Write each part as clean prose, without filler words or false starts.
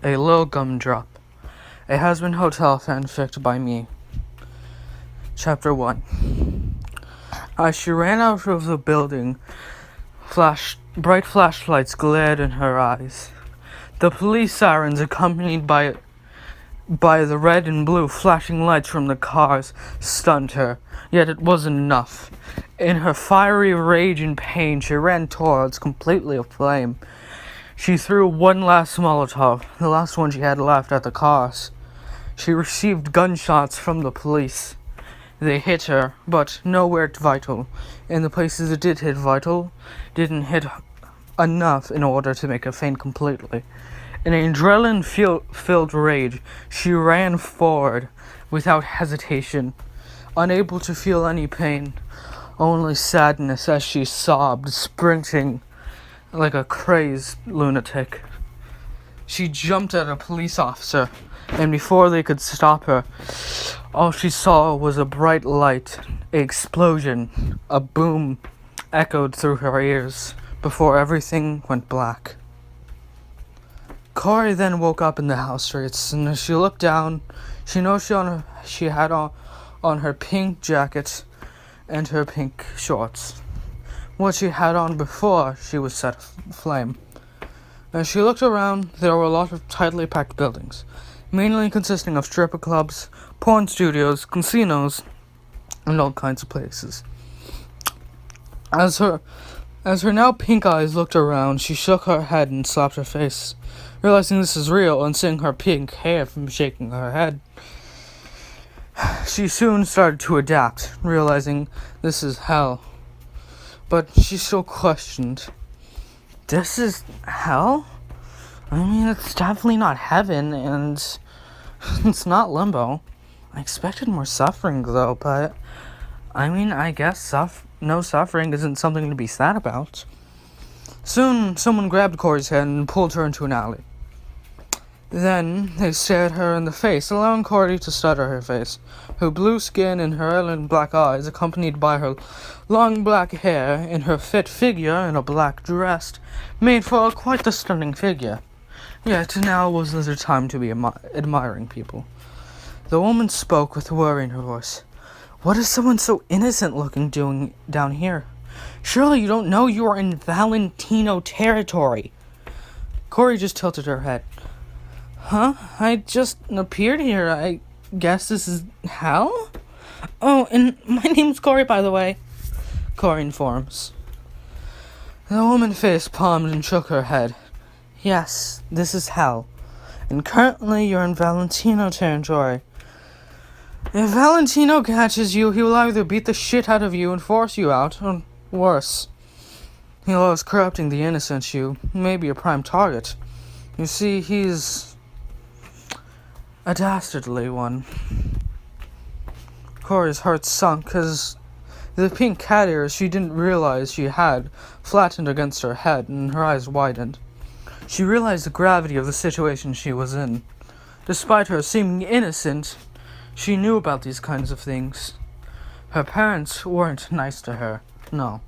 A Little Gumdrop. A Hazbin Hotel fanfic by me. Chapter 1. As she ran out of the building, bright flashlights glared in her eyes. The police sirens, accompanied by the red and blue flashing lights from the cars, stunned her, yet it wasn't enough. In her fiery rage and pain, she ran towards, completely aflame. She threw one last Molotov, the last one she had left, at the cars. She received gunshots from the police. They hit her, but nowhere vital. And the places it did hit vital didn't hit enough in order to make her faint completely. In adrenaline-filled rage, she ran forward without hesitation, unable to feel any pain, only sadness as she sobbed, sprinting like a crazed lunatic. She jumped at a police officer, and before they could stop her, all she saw was a bright light, an explosion, a boom echoed through her ears before everything went black. Corey then woke up in the house streets, and as she looked down, she noticed she had on her pink jacket and her pink shorts. What she had on before she was set aflame. As she looked around, there were a lot of tightly packed buildings, mainly consisting of stripper clubs, porn studios, casinos, and all kinds of places. As her now pink eyes looked around, she shook her head and slapped her face, realizing this is real and seeing her pink hair from shaking her head. She soon started to adapt, realizing this is hell. But she still questioned, this is hell? I mean, it's definitely not heaven, and it's not limbo. I expected more suffering, though, but I mean, I guess no suffering isn't something to be sad about. Soon, someone grabbed Corey's hand and pulled her into an alley. Then, they stared her in the face, allowing Corey to study her face. Her blue skin and her alien black eyes, accompanied by her long black hair and her fit figure in a black dress, made for quite the stunning figure. Yet now wasn't the time to be admiring people. The woman spoke with worry in her voice. What is someone so innocent-looking doing down here? Surely you don't know you are in Valentino territory. Corey just tilted her head. Huh? I just appeared here. I guess this is hell? Oh, and my name's Corey, by the way. Corey informs. The woman face-palmed and shook her head. Yes, this is hell. And currently you're in Valentino territory. If Valentino catches you, he will either beat the shit out of you and force you out, or worse. He loves corrupting the innocent. You may be a prime target. You see, he's a dastardly one. Corey's heart sunk as the pink cat ears she didn't realize she had flattened against her head and her eyes widened. She realized the gravity of the situation she was in. Despite her seeming innocent, she knew about these kinds of things. Her parents weren't nice to her, no.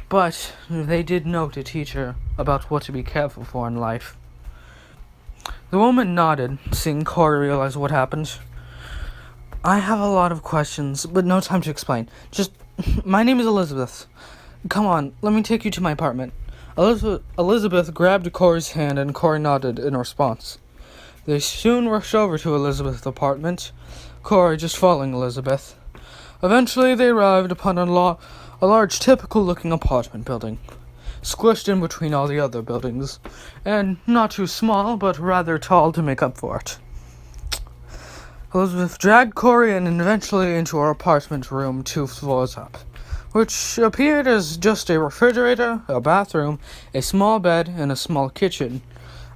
But they did know to teach her about what to be careful for in life. The woman nodded, seeing Corey realize what happened. I have a lot of questions, but no time to explain. My name is Elizabeth. Come on, let me take you to my apartment. Elizabeth grabbed Corey's hand and Corey nodded in response. They soon rushed over to Elizabeth's apartment, Corey just following Elizabeth. Eventually they arrived upon a large typical-looking apartment building, squished in between all the other buildings, and not too small, but rather tall to make up for it. Elizabeth dragged Corey in and eventually into her apartment room 2 floors up, which appeared as just a refrigerator, a bathroom, a small bed, and a small kitchen.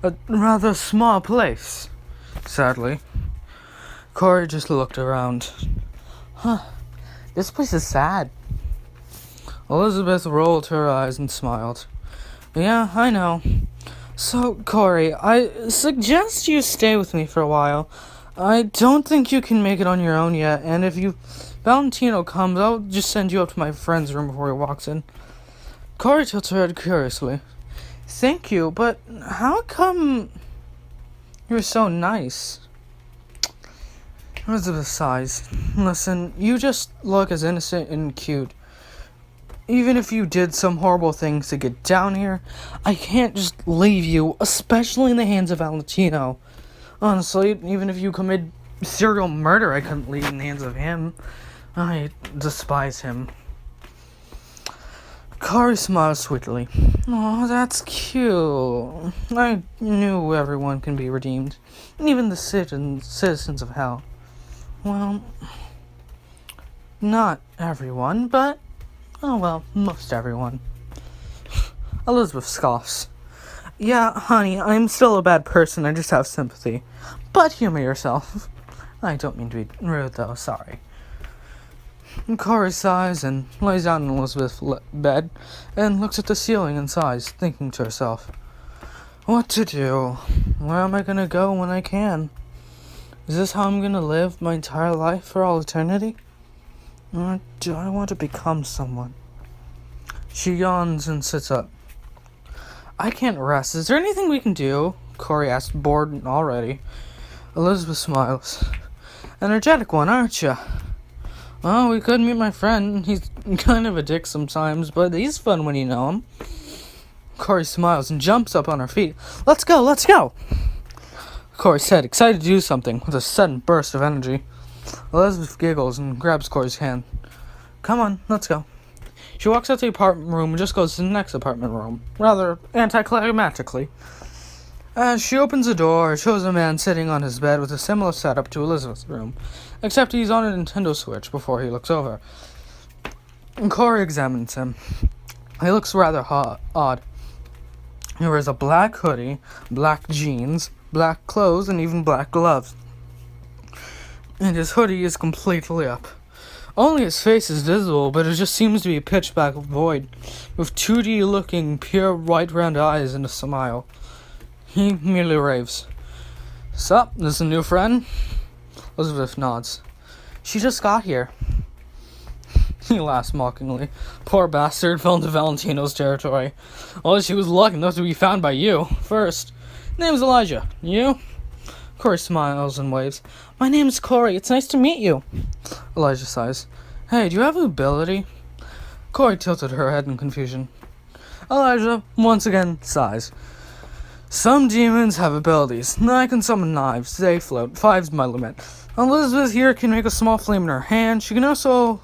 A rather small place, sadly. Corey just looked around. This place is sad. Elizabeth rolled her eyes and smiled. Yeah, I know. So, Corey, I suggest you stay with me for a while. I don't think you can make it on your own yet, and if Valentino comes, I'll just send you up to my friend's room before he walks in. Corey tilted her head curiously. Thank you, but how come You're so nice. Elizabeth sighs. Listen, you just look as innocent and cute. Even if you did some horrible things to get down here, I can't just leave you, especially in the hands of Valentino. Honestly, even if you commit serial murder, I couldn't leave in the hands of him. I despise him. Kari smiles sweetly. Oh, that's cute. I knew everyone can be redeemed. Even the citizens of hell. Well, not everyone, but, oh well, most everyone. Elizabeth scoffs. Yeah, honey, I'm still a bad person, I just have sympathy. But humor yourself. I don't mean to be rude, though, sorry. Kari sighs and lays down in Elizabeth's bed and looks at the ceiling and sighs, thinking to herself, what to do? Where am I gonna go when I can? Is this how I'm gonna live my entire life for all eternity? Or do I want to become someone? She yawns and sits up. I can't rest. Is there anything we can do? Kari asks, bored already. Elizabeth smiles. Energetic one, aren't you? Well, we could meet my friend. He's kind of a dick sometimes, but he's fun when you know him. Kari smiles and jumps up on her feet. Let's go, let's go! Kari said, excited to do something, with a sudden burst of energy. Elizabeth giggles and grabs Kari's hand. Come on, let's go. She walks out the apartment room and just goes to the next apartment room, rather anticlimactically. As she opens the door, it shows a man sitting on his bed with a similar setup to Elizabeth's room, except he's on a Nintendo Switch before he looks over. Kari examines him. He looks rather odd. He wears a black hoodie, black jeans, black clothes, and even black gloves. And his hoodie is completely up. Only his face is visible, but it just seems to be a pitch-black void, with 2D-looking, pure white round eyes and a smile. He merely raves. Sup, this a new friend? Elizabeth nods. She just got here. He laughs mockingly. Poor bastard fell into Valentino's territory. Well, she was lucky enough to be found by you first. Name's Elijah. You? Kari smiles and waves. My name's Kari. It's nice to meet you. Elijah sighs. Hey, do you have an ability? Kari tilted her head in confusion. Elijah once again sighs. Some demons have abilities. I can summon knives. They float. 5's my limit. Elizabeth here can make a small flame in her hand. She can also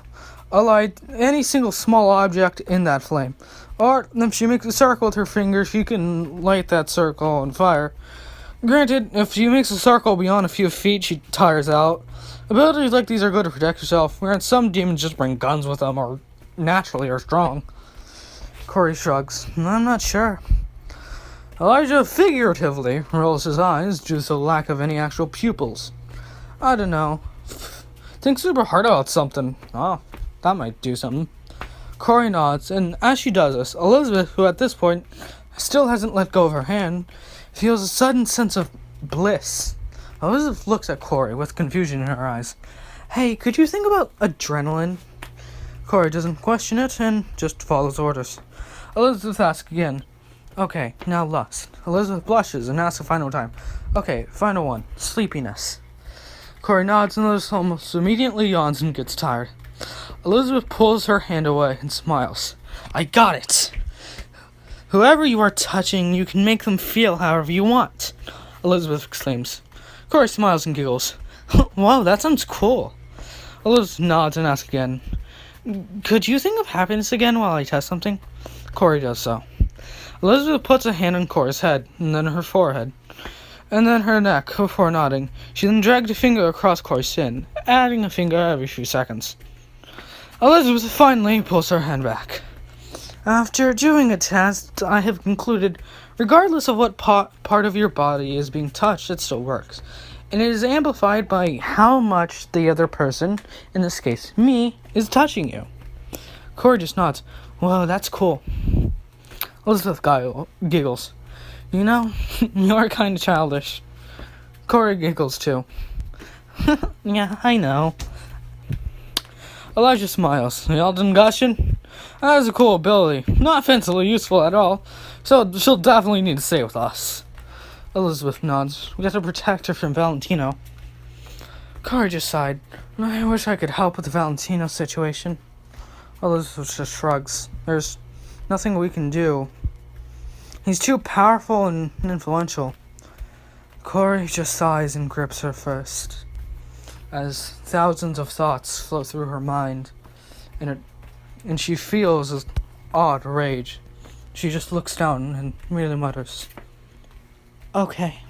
light any single small object in that flame. Or, if she makes a circle with her finger, she can light that circle on fire. Granted, if she makes a circle beyond a few feet, she tires out. Abilities like these are good to protect yourself, whereas some demons just bring guns with them, or naturally are strong. Kari shrugs. I'm not sure. Elijah figuratively rolls his eyes due to the lack of any actual pupils. I don't know. Think super hard about something. Oh, that might do something. Kari nods, and as she does this, Elizabeth, who at this point still hasn't let go of her hand, feels a sudden sense of bliss. Elizabeth looks at Kari with confusion in her eyes. Hey, could you think about adrenaline? Kari doesn't question it and just follows orders. Elizabeth asks again. Okay, now lust. Elizabeth blushes and asks a final time. Okay, final one. Sleepiness. Kari nods and Elizabeth almost immediately yawns and gets tired. Elizabeth pulls her hand away and smiles. I got it! Whoever you are touching, you can make them feel however you want, Elizabeth exclaims. Kari smiles and giggles. Wow, that sounds cool. Elizabeth nods and asks again. Could you think of happiness again while I test something? Kari does so. Elizabeth puts a hand on Kari's head, and then her forehead, and then her neck before nodding. She then dragged a finger across Kari's chin, adding a finger every few seconds. Elizabeth finally pulls her hand back. After doing a test, I have concluded, regardless of what part of your body is being touched, it still works. And it is amplified by how much the other person, in this case me, is touching you. Kari just nods. Whoa, that's cool. Elizabeth giggles. You know, you're kind of childish. Kari giggles too. Yeah, I know. Elijah smiles. Y'all done gushing? That is a cool ability. Not offensively useful at all, so she'll definitely need to stay with us. Elizabeth nods. We have to protect her from Valentino. Corey just sighed. I wish I could help with the Valentino situation. Elizabeth just shrugs. There's nothing we can do. He's too powerful and influential. Corey just sighs and grips her fist, as thousands of thoughts flow through her mind, and she feels an odd rage. She just looks down and merely mutters, "Okay."